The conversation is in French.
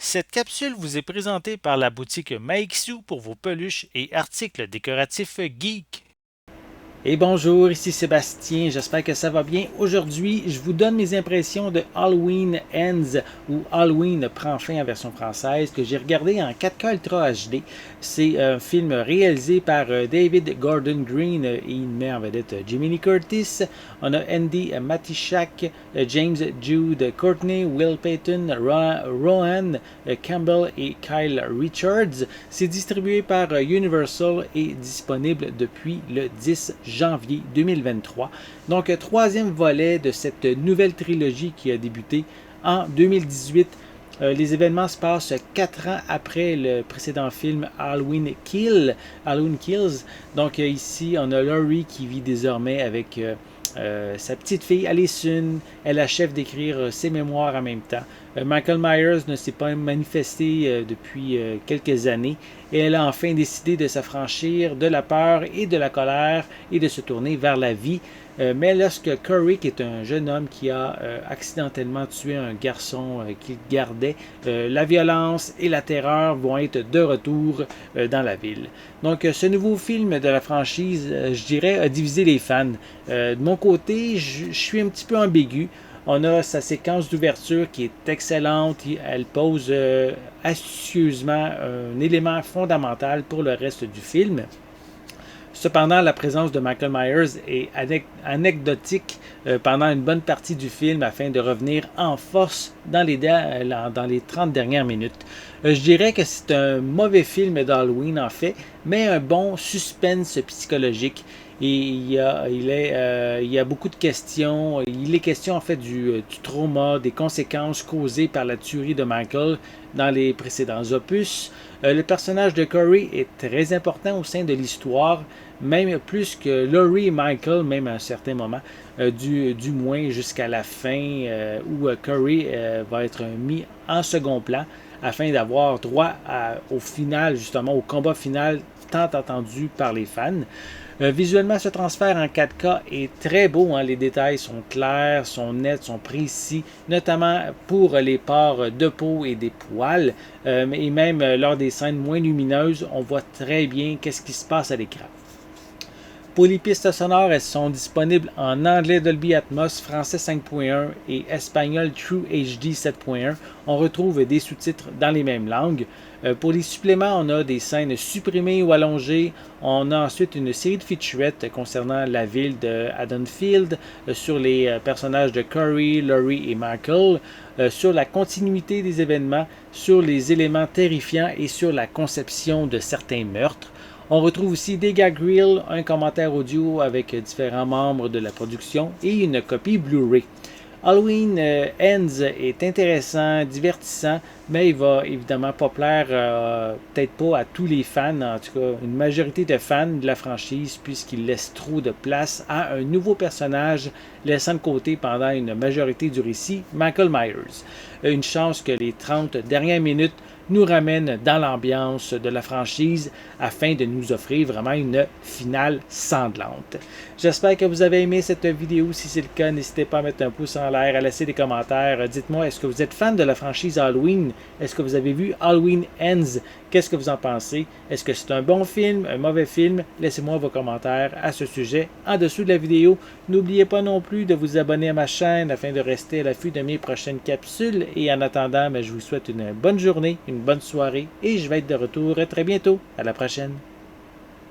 Cette capsule vous est présentée par la boutique Maixu pour vos peluches et articles décoratifs geek. Et bonjour, ici Sébastien, j'espère que ça va bien. Aujourd'hui, je vous donne mes impressions de Halloween Ends ou Halloween prend fin en version française que j'ai regardé en 4K Ultra HD. C'est un film réalisé par David Gordon Green et il met en vedette Jiminy Curtis. On a Andy Matichak, James Jude Courtney, Will Payton, Rohan Campbell et Kyle Richards. C'est distribué par Universal et disponible depuis le 10 janvier 2023. Donc, troisième volet de cette nouvelle trilogie qui a débuté en 2018. Les événements se passent 4 ans après le précédent film Halloween Kills. Donc ici, on a Laurie qui vit désormais avec sa petite fille Allison. Elle achève d'écrire ses mémoires en même temps. Michael Myers ne s'est pas manifesté depuis quelques années et elle a enfin décidé de s'affranchir de la peur et de la colère et de se tourner vers la vie. Mais lorsque Curry, qui est un jeune homme qui a accidentellement tué un garçon qu'il gardait, la violence et la terreur vont être de retour dans la ville. Donc, ce nouveau film de la franchise, je dirais, a divisé les fans. De mon côté, je suis un petit peu ambigu. On a sa séquence d'ouverture qui est excellente. Elle pose astucieusement un élément fondamental pour le reste du film. Cependant, la présence de Michael Myers est anecdotique pendant une bonne partie du film afin de revenir en force dans les 30 dernières minutes. Je dirais que c'est un mauvais film d'Halloween en fait, mais un bon suspense psychologique. Et il y a beaucoup de questions. Il est question en fait du trauma, des conséquences causées par la tuerie de Michael dans les précédents opus. Le personnage de Corey est très important au sein de l'histoire, même plus que Laurie et Michael, même à un certain moment, du moins jusqu'à la fin où Corey va être mis en second plan afin d'avoir droit au final, justement au combat final tant attendu par les fans. Visuellement, ce transfert en 4K est très beau. Les détails sont clairs, sont nets, sont précis, notamment pour les pores de peau et des poils. Et même lors des scènes moins lumineuses, on voit très bien qu'est-ce qui se passe à l'écran. Pour les pistes sonores, elles sont disponibles en anglais Dolby Atmos, français 5.1 et espagnol True HD 7.1. On retrouve des sous-titres dans les mêmes langues. Pour les suppléments, on a des scènes supprimées ou allongées. On a ensuite une série de featurettes concernant la ville de Haddonfield, sur les personnages de Corey, Laurie et Michael, sur la continuité des événements, sur les éléments terrifiants et sur la conception de certains meurtres. On retrouve aussi des gag reels, un commentaire audio avec différents membres de la production et une copie Blu-ray. Halloween Ends est intéressant, divertissant, mais il va évidemment pas plaire, peut-être pas à tous les fans, en tout cas une majorité de fans de la franchise, puisqu'il laisse trop de place à un nouveau personnage, laissant de côté pendant une majorité du récit Michael Myers. Une chance que les 30 dernières minutes nous ramènent dans l'ambiance de la franchise afin de nous offrir vraiment une finale sanglante. J'espère que vous avez aimé cette vidéo. Si c'est le cas, n'hésitez pas à mettre un pouce en l'air, à laisser des commentaires. Dites-moi, est-ce que vous êtes fan de la franchise Halloween? Est-ce que vous avez vu Halloween Ends? Qu'est-ce que vous en pensez? Est-ce que c'est un bon film, un mauvais film? Laissez-moi vos commentaires à ce sujet en dessous de la vidéo. N'oubliez pas non plus de vous abonner à ma chaîne afin de rester à l'affût de mes prochaines capsules. Et en attendant, je vous souhaite une bonne journée, une bonne soirée et je vais être de retour très bientôt. À la prochaine.